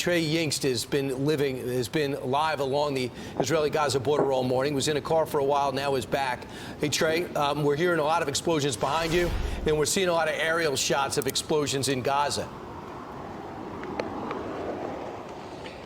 Trey Yingst has been live along the Israeli-Gaza border all morning. Was in a car for a while, now is back. Hey, Trey, we're hearing a lot of explosions behind you, and we're seeing a lot of aerial shots of explosions in Gaza.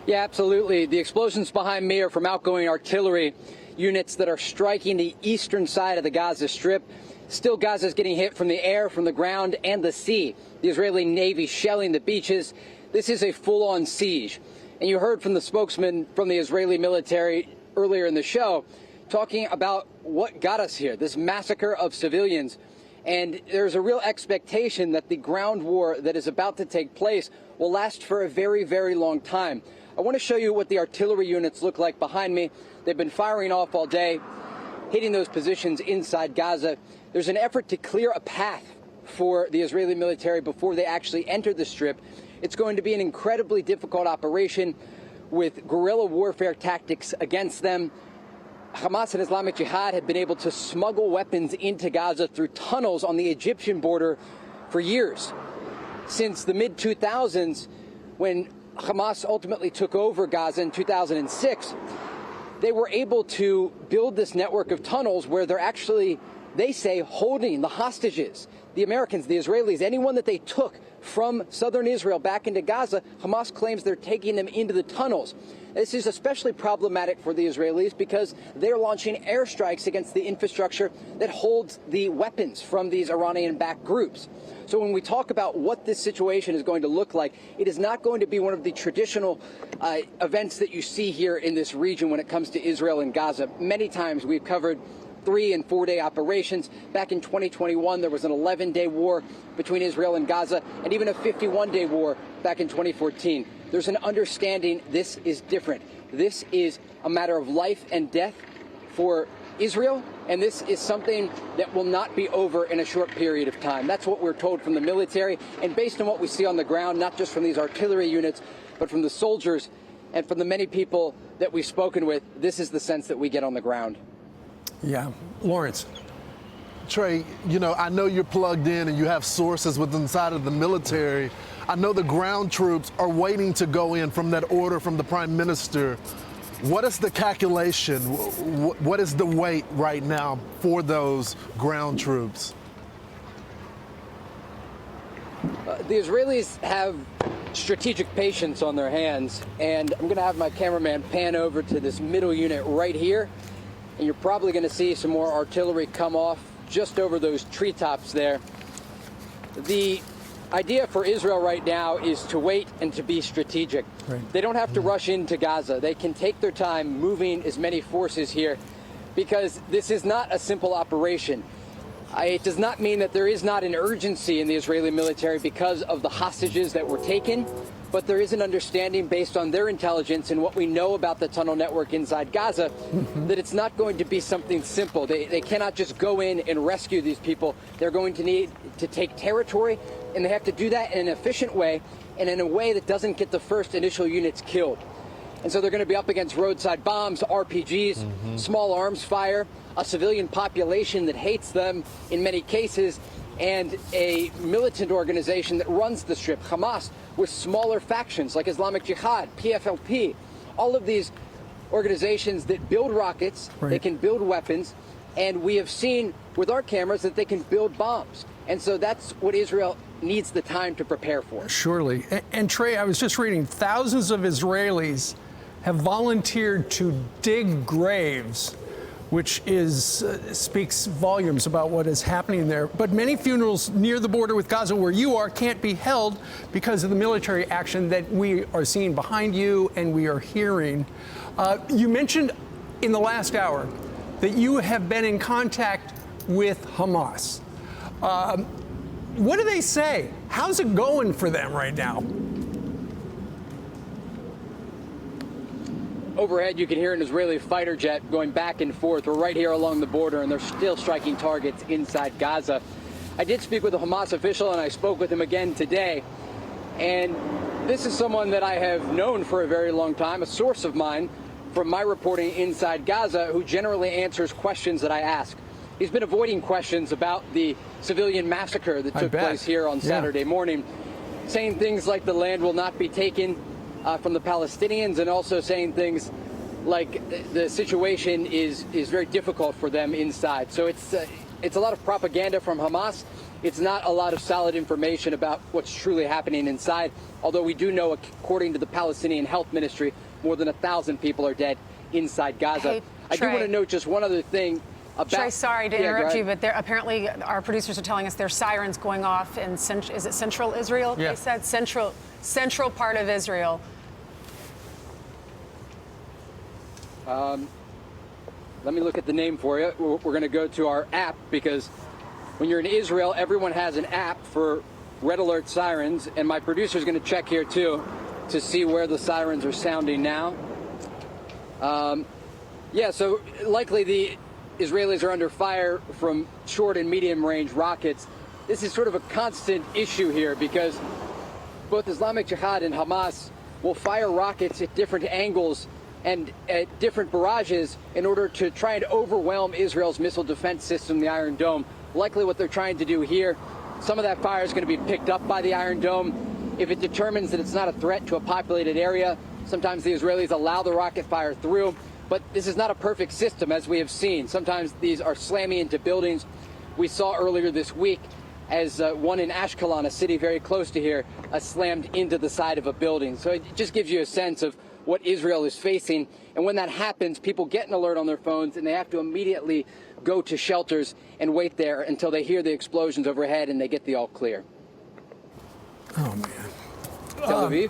Yeah, absolutely. The explosions behind me are from outgoing artillery units that are striking the eastern side of the Gaza Strip. Still, Gaza is getting hit from the air, from the ground, and the sea. The Israeli Navy shelling the beaches. This is a full-on siege. And you heard from the spokesman from the Israeli military earlier in the show talking about what got us here, this massacre of civilians. And there's a real expectation that the ground war that is about to take place will last for a very, very long time. I want to show you what the artillery units look like behind me. They've been firing off all day, hitting those positions inside Gaza. There's an effort to clear a path for the Israeli military before they actually enter the Strip. It's going to be an incredibly difficult operation with guerrilla warfare tactics against them. Hamas and Islamic Jihad have been able to smuggle weapons into Gaza through tunnels on the Egyptian border for years. Since the mid-2000s, when Hamas ultimately took over Gaza in 2006, they were able to build this network of tunnels where they're actually, they say, holding the hostages, the Americans, the Israelis, anyone that they took from southern Israel back into Gaza. Hamas claims they're taking them into the tunnels. This is especially problematic for the Israelis because they're launching airstrikes against the infrastructure that holds the weapons from these Iranian-backed groups. So when we talk about what this situation is going to look like, it is not going to be one of the traditional events that you see here in this region when it comes to Israel and Gaza. Many times we've covered 3- and 4-day operations. Back in 2021, there was an 11-day war between Israel and Gaza, and even a 51-day war back in 2014. There's an understanding this is different. This is a matter of life and death for Israel, and this is something that will not be over in a short period of time. That's what we're told from the military, and based on what we see on the ground, not just from these artillery units, but from the soldiers and from the many people that we've spoken with, this is the sense that we get on the ground. Yeah. Lawrence. Trey, you know, I know you're plugged in and you have sources within inside of the military. I know the ground troops are waiting to go in from that order from the Prime Minister. What is the calculation? What is the weight right now for those ground troops? The Israelis have strategic patience on their hands, and I'm going to have my cameraman pan over to this middle unit right here, and you're probably going to see some more artillery come off just over those treetops there. The idea for Israel right now is to wait and to be strategic. Right. They don't have to rush into Gaza. They can take their time moving as many forces here because this is not a simple operation. It does not mean that there is not an urgency in the Israeli military because of the hostages that were taken, but there is an understanding based on their intelligence and what we know about the tunnel network inside Gaza that it's not going to be something simple. They cannot just go in and rescue these people. They're going to need to take territory, and they have to do that in an efficient way and in a way that doesn't get the first initial units killed. And so they're going to be up against roadside bombs, RPGs, small arms fire, a civilian population that hates them in many cases, and a militant organization that runs the Strip, Hamas, with smaller factions like Islamic Jihad, PFLP, all of these organizations that build rockets, right. They can build weapons, and we have seen with our cameras that they can build bombs. And so that's what Israel needs the time to prepare for. Surely. And Trey, I was just reading, thousands of Israelis have volunteered to dig graves, which speaks volumes about what is happening there. But many funerals near the border with Gaza, where you are, can't be held because of the military action that we are seeing behind you and we are hearing. You mentioned in the last hour that you have been in contact with Hamas. What do they say? How's it going for them right now? Overhead, you can hear an Israeli fighter jet going back and forth. We're right here along the border, and they're still striking targets inside Gaza. I did speak with a Hamas official, and I spoke with him again today. And this is someone that I have known for a very long time, a source of mine from my reporting inside Gaza, who generally answers questions that I ask. He's been avoiding questions about the civilian massacre that took place here on Saturday morning, saying things like the land will not be taken, from the Palestinians, and also saying things like the situation is very difficult for them inside. So it's a lot of propaganda from Hamas. It's not a lot of solid information about what's truly happening inside, although we do know, according to the Palestinian Health Ministry, more than 1,000 people are dead inside Gaza. Hey, I do want to note just one other thing about... Trey, sorry to interrupt you, but apparently our producers are telling us there's sirens going off in, is it central Israel? Yeah. They said central part of Israel. Let me look at the name for you. We're going to go to our app, because when you're in Israel, everyone has an app for red alert sirens, and my producer is going to check here too to see where the sirens are sounding now. Yeah, so likely the Israelis are under fire from short and medium range rockets. This is sort of a constant issue here, because both Islamic Jihad and Hamas will fire rockets at different angles and at different barrages in order to try and overwhelm Israel's missile defense system, the Iron Dome. Likely what they're trying to do here, some of that fire is going to be picked up by the Iron Dome. If it determines that it's not a threat to a populated area, sometimes the Israelis allow the rocket fire through. But this is not a perfect system, as we have seen. Sometimes these are slamming into buildings. We saw earlier this week as one in Ashkelon, a city very close to here, slammed into the side of a building. So it just gives you a sense of what Israel is facing. And when that happens, people get an alert on their phones, and they have to immediately go to shelters and wait there until they hear the explosions overhead and they get the all clear. Oh, man. Tel Aviv?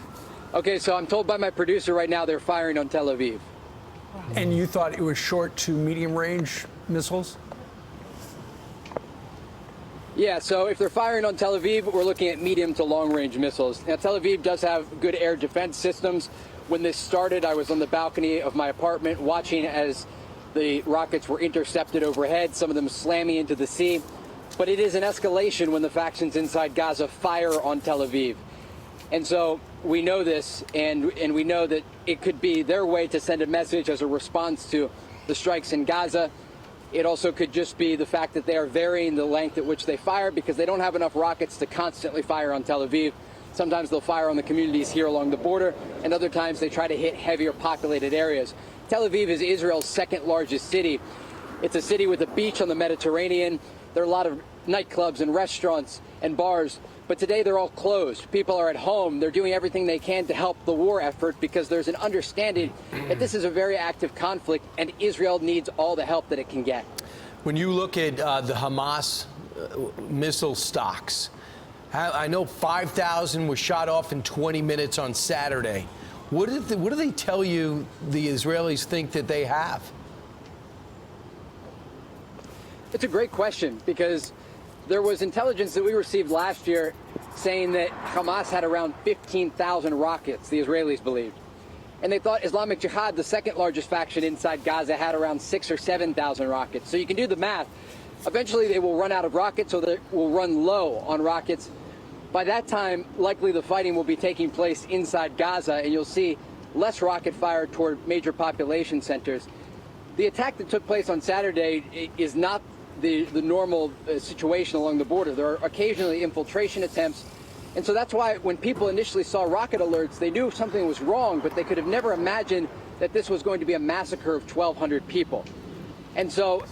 Okay, so I'm told by my producer right now they're firing on Tel Aviv. And you thought it was short to medium range missiles? Yeah, so if they're firing on Tel Aviv, we're looking at medium to long range missiles. Now, Tel Aviv does have good air defense systems. When this started, I was on the balcony of my apartment watching as the rockets were intercepted overhead, some of them slamming into the sea. But it is an escalation when the factions inside Gaza fire on Tel Aviv. And so we know this, and we know that it could be their way to send a message as a response to the strikes in Gaza. It also could just be the fact that they are varying the length at which they fire, because they don't have enough rockets to constantly fire on Tel Aviv. Sometimes they'll fire on the communities here along the border, and other times they try to hit heavier populated areas. Tel Aviv is Israel's second largest city. It's a city with a beach on the Mediterranean. There are a lot of nightclubs and restaurants and bars, but today they're all closed. People are at home. They're doing everything they can to help the war effort, because there's an understanding that this is a very active conflict and Israel needs all the help that it can get. When you look at the Hamas missile stocks, I know 5,000 was shot off in 20 minutes on Saturday. What do they tell you the Israelis think that they have? It's a great question, because there was intelligence that we received last year saying that Hamas had around 15,000 rockets, the Israelis believed. And they thought Islamic Jihad, the second largest faction inside Gaza, had around 6,000 or 7,000 rockets. So you can do the math. Eventually they will run out of rockets, or they will run low on rockets. By that time, likely the fighting will be taking place inside Gaza, and you'll see less rocket fire toward major population centers. The attack that took place on Saturday is not the normal situation along the border. There are occasionally infiltration attempts. And so that's why when people initially saw rocket alerts, they knew something was wrong, but they could have never imagined that this was going to be a massacre of 1,200 people. And so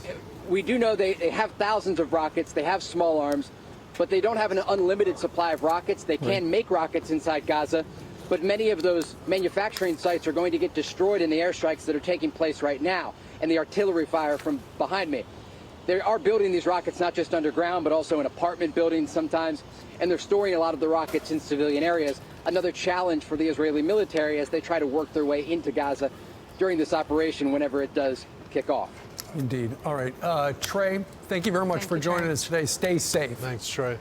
we do know they have thousands of rockets, they have small arms, but they don't have an unlimited supply of rockets. They can make rockets inside Gaza, but many of those manufacturing sites are going to get destroyed in the airstrikes that are taking place right now, and the artillery fire from behind me. They are building these rockets not just underground, but also in apartment buildings sometimes, and they're storing a lot of the rockets in civilian areas. Another challenge for the Israeli military as they try to work their way into Gaza during this operation whenever it does kick off. Indeed. All right. Trey, thank you very much for joining us today. Stay safe. Thanks, Trey.